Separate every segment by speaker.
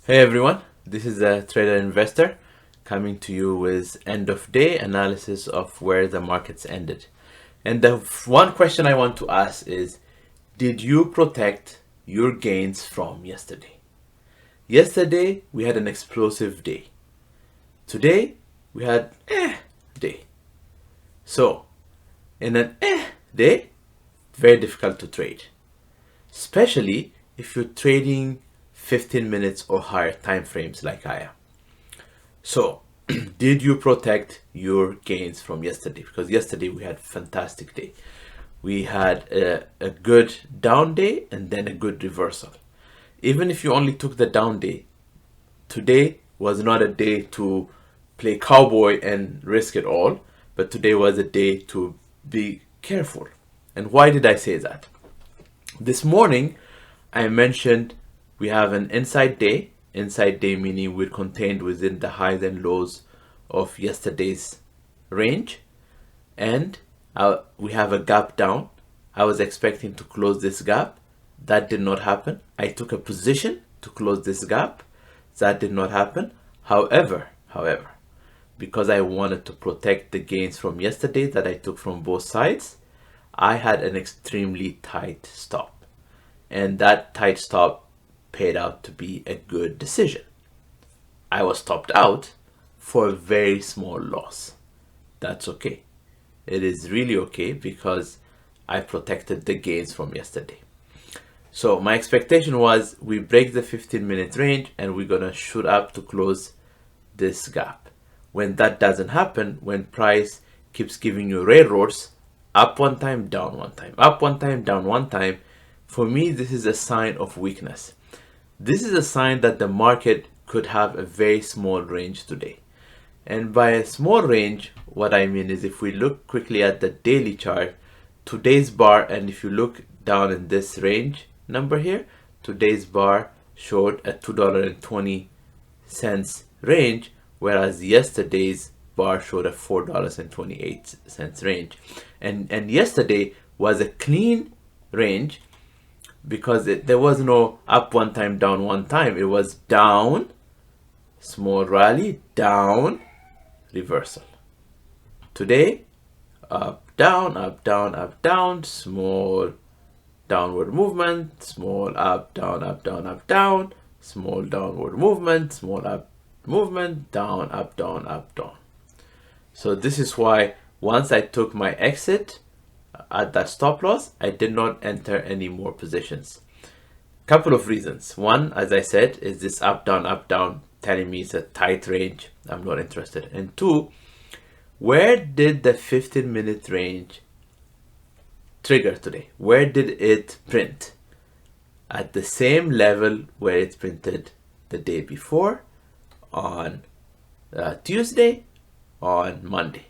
Speaker 1: Hey everyone, this is a trader investor coming to you with end of day analysis of where the markets ended. And the one question I want to ask is, did you protect your gains from yesterday? Yesterday we had an explosive day. Today we had day. So in an day, very difficult to trade, especially if you're trading 15 minutes or higher time frames like I am. So did you protect your gains from yesterday? Because yesterday we had a fantastic day. We had a good down day and then a good reversal. Even if you only took the down day, today was not a day to play cowboy and risk it all, but today was a day to be careful. And why did I say that? This morning I mentioned we have an inside day meaning we're contained within the highs and lows of yesterday's range, and we have a gap down. I was expecting to close this gap. That did not happen. I took a position to close this gap. That did not happen. However, because I wanted to protect the gains from yesterday that I took from both sides, I had an extremely tight stop, and that tight stop paid out to be a good decision. I was stopped out for a very small loss. That's okay. It is really okay because I protected the gains from yesterday. So my expectation was we break the 15-minute range and we're gonna shoot up to close this gap. When that doesn't happen, when price keeps giving you railroads, up one time, down one time, up one time, down one time, for me this is a sign of weakness. This is a sign that the market could have a very small range today. And by a small range, what I mean is if we look quickly at the daily chart, today's bar, and if you look down in this range number here, today's bar showed a $2.20 range, whereas yesterday's bar showed a $4.28 range. And yesterday was a clean range because there was no up one time, down one time. It was down, small rally, down, reversal. Today, up, down, up, down, up, down, small downward movement, small up, down, up, down, up, down, small downward movement, small up movement, down, up, down, up, down. So this is why once I took my exit at that stop loss, I did not enter any more positions. Couple of reasons. One, as I said, is this up down telling me it's a tight range. I'm not interested. And two, where did the 15-minute range trigger today? Where did it print? At the same level where it printed the day before, on Tuesday, on Monday.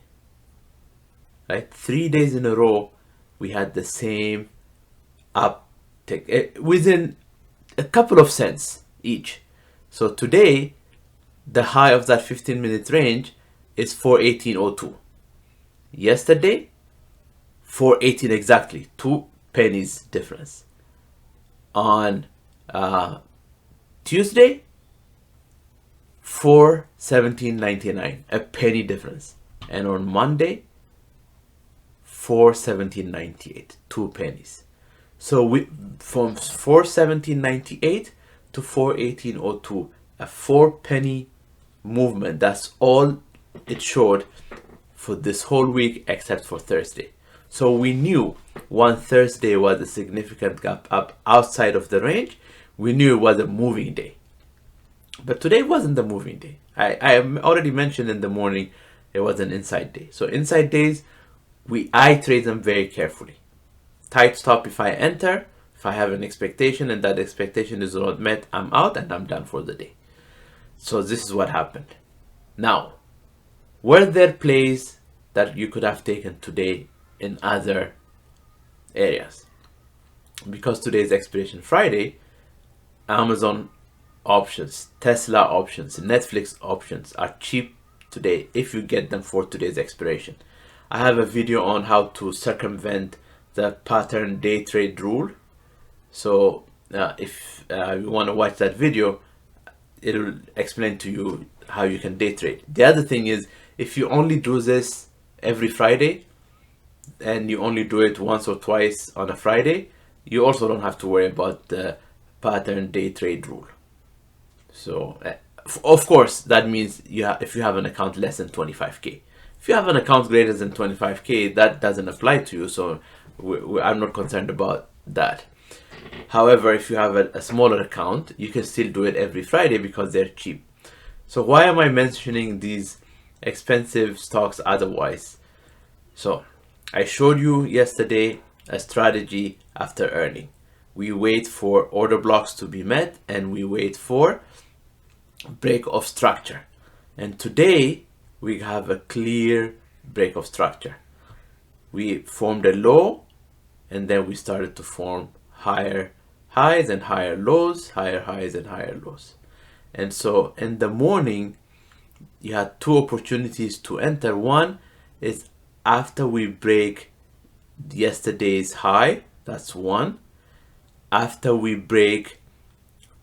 Speaker 1: Right? 3 days in a row we had the same uptick within a couple of cents each. So today the high of that 15-minute range is 418.02. Yesterday 418 exactly, 2 pennies difference. On Tuesday 417.99, a penny difference. And on Monday 417.98, 2 pennies. So we from 417.98 to 418.02, a 4 penny movement. That's all it showed for this whole week except for Thursday. So we knew one Thursday was a significant gap up outside of the range. We knew it was a moving day. But today wasn't the moving day. I already mentioned in the morning it was an inside day. So inside days, I trade them very carefully. Tight stop if I enter. If I have an expectation and that expectation is not met, I'm out and I'm done for the day. So this is what happened. Now, were there plays that you could have taken today in other areas? Because today is expiration Friday, Amazon options, Tesla options, Netflix options are cheap today if you get them for today's expiration. I have a video on how to circumvent the pattern day trade rule. So if you want to watch that video, it'll explain to you how you can day trade. The other thing is, if you only do this every Friday and you only do it once or twice on a Friday, you also don't have to worry about the pattern day trade rule. So of course that means if you have an account less than 25k. If you have an account greater than 25k, that doesn't apply to you, so I'm not concerned about that. However, if you have a smaller account, you can still do it every Friday because they're cheap. So why am I mentioning these expensive stocks otherwise? So I showed you yesterday a strategy after earning. We wait for order blocks to be met and we wait for break of structure. And today we have a clear break of structure. We formed a low and then we started to form higher highs and higher lows, higher highs and higher lows. And so in the morning, you had two opportunities to enter. One is after we break yesterday's high, that's one. After we break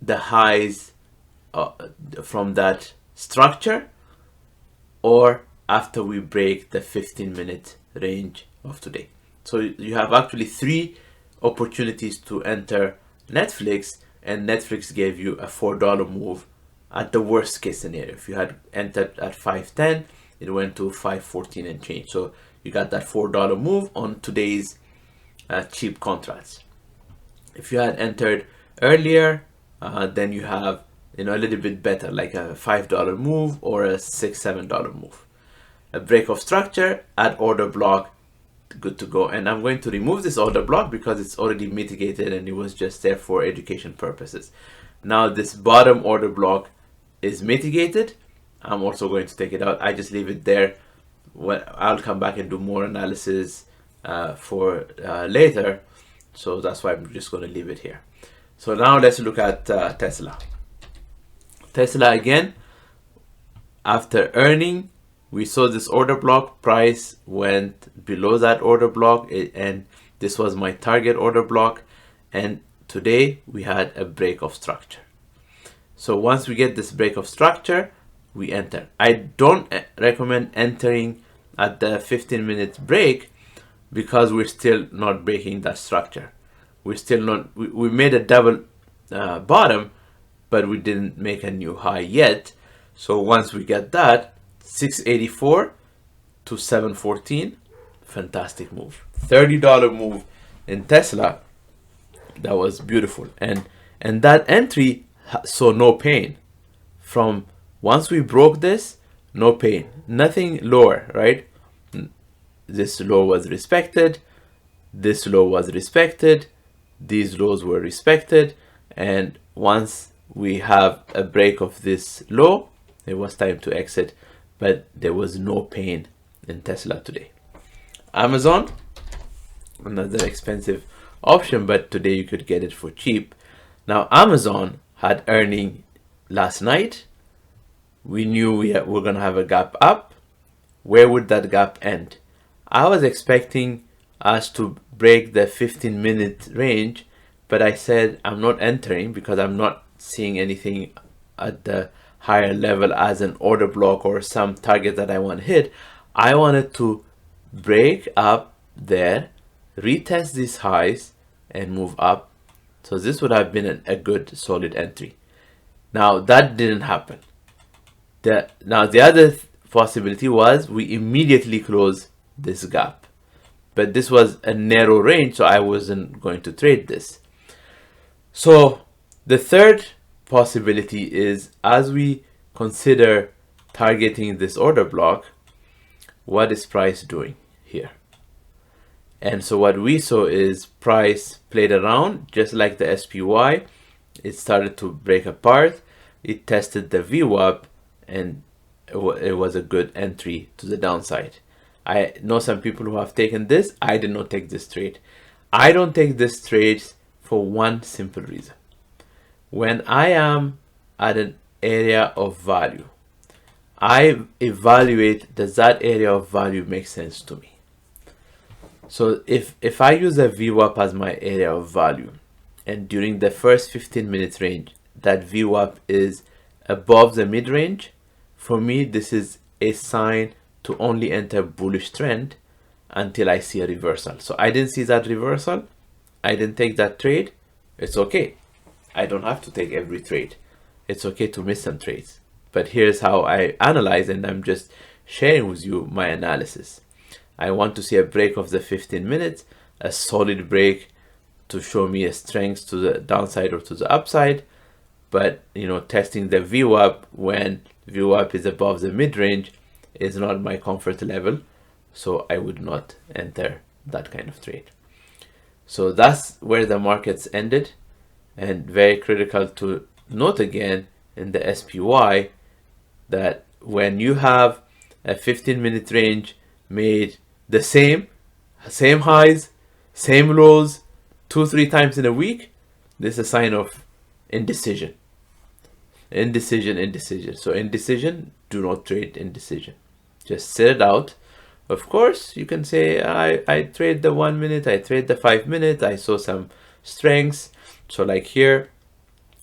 Speaker 1: the highs from that structure, or after we break the 15-minute range of today. So you have actually three opportunities to enter Netflix, and Netflix gave you a $4 move at the worst case scenario. If you had entered at 5.10, it went to 5.14 and change. So you got that $4 move on today's cheap contracts. If you had entered earlier, then you have a little bit better, like a $5 move or a $6-7 move. A break of structure at order block, good to go. And I'm going to remove this order block because it's already mitigated and it was just there for education purposes. Now this bottom order block is mitigated. I'm also going to take it out. I just leave it there. I'll come back and do more analysis for later. So that's why I'm just going to leave it here. So now let's look at Tesla. Tesla again, after earning, we saw this order block, price went below that order block, and this was my target order block. And today we had a break of structure. So once we get this break of structure, we enter. I don't recommend entering at the 15-minute break because we're still not breaking that structure. We're still not, we made a double bottom, but we didn't make a new high yet. So once we get that, 684 to 714, fantastic move. $30 move in Tesla. That was beautiful. And that entry saw no pain. From once we broke this, no pain. Nothing lower, right? This low was respected. This low was respected. These lows were respected. And once we have a break of this low, it was time to exit, but there was no pain in Tesla today. Amazon, another expensive option, but today you could get it for cheap. Now Amazon had earning last night. We knew we're gonna have a gap up. Where would that gap end? I was expecting us to break the 15-minute range, but I said I'm not entering because I'm not seeing anything at the higher level as an order block or some target that I want to hit. I wanted to break up there, retest these highs and move up. So this would have been a good solid entry. Now that didn't happen. Now the other possibility was we immediately close this gap, but this was a narrow range, so I wasn't going to trade this. So the third possibility is, as we consider targeting this order block, what is price doing here? And so what we saw is price played around just like the SPY. It started to break apart. It tested the VWAP and it was a good entry to the downside. I know some people who have taken this. I did not take this trade. I don't take this trade for one simple reason. When I am at an area of value, I evaluate, does that area of value make sense to me? So if I use a VWAP as my area of value, and during the first 15 minutes range, that VWAP is above the mid-range, for me this is a sign to only enter bullish trend until I see a reversal. So I didn't see that reversal, I didn't take that trade. It's okay, I don't have to take every trade. It's okay to miss some trades, but here's how I analyze, and I'm just sharing with you my analysis. I want to see a break of the 15 minutes, a solid break to show me a strength to the downside or to the upside. But testing the VWAP when VWAP is above the mid-range is not my comfort level, so I would not enter that kind of trade. So that's where the markets ended, and very critical to note again in the SPY that when you have a 15-minute range made the same highs, same lows 2-3 times in a week, this is a sign of indecision. So indecision, do not trade indecision. Just sit it out. Of course, you can say, I trade the 1 minute, I trade the 5 minute, I saw some strengths. So like here,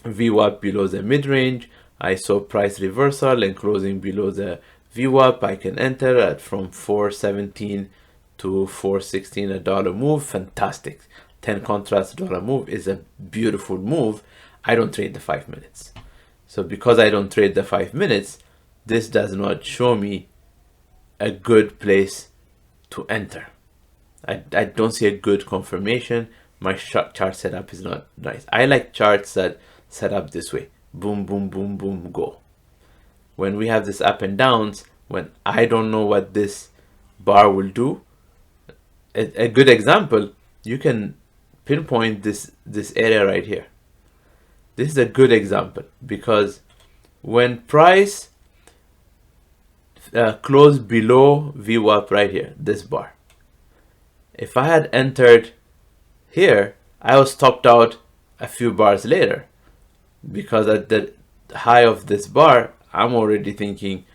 Speaker 1: VWAP below the mid-range, I saw price reversal and closing below the VWAP. I can enter at from 417 to 416, a dollar move. Fantastic. 10 contrast dollar move is a beautiful move. I don't trade the 5 minutes. So because I don't trade the 5 minutes, this does not show me a good place to enter. I don't see a good confirmation. My chart setup is not nice. I like charts that set up this way. Boom, boom, boom, boom, go. When we have this up and downs, when I don't know what this bar will do, a good example, you can pinpoint this area right here. This is a good example because when price closed below VWAP right here, this bar, if I had entered here, I was stopped out a few bars later, because at the high of this bar, I'm already thinking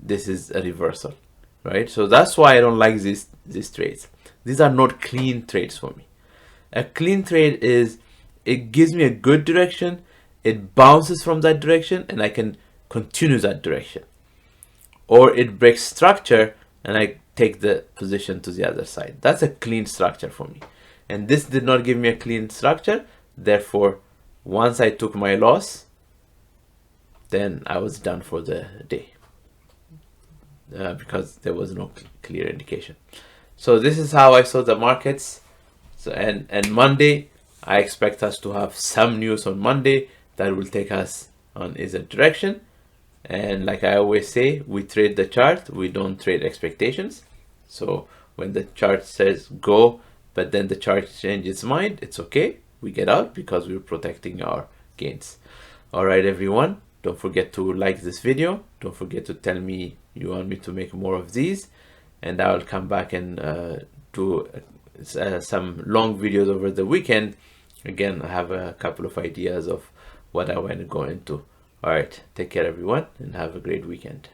Speaker 1: this is a reversal, right? So that's why I don't like these trades. These are not clean trades for me. A clean trade is, it gives me a good direction, it bounces from that direction, and I can continue that direction. Or it breaks structure and I take the position to the other side. That's a clean structure for me. And this did not give me a clean structure. Therefore, once I took my loss, then I was done for the day, because there was no clear indication. So this is how I saw the markets. So and Monday, I expect us to have some news on Monday that will take us on is a direction. And like I always say, we trade the chart, we don't trade expectations. So when the chart says go, but then the chart changes mind, it's okay. We get out because we're protecting our gains. All right, everyone, don't forget to like this video. Don't forget to tell me you want me to make more of these, and I will come back and do some long videos over the weekend. Again, I have a couple of ideas of what I want to go into. All right, take care everyone, and have a great weekend.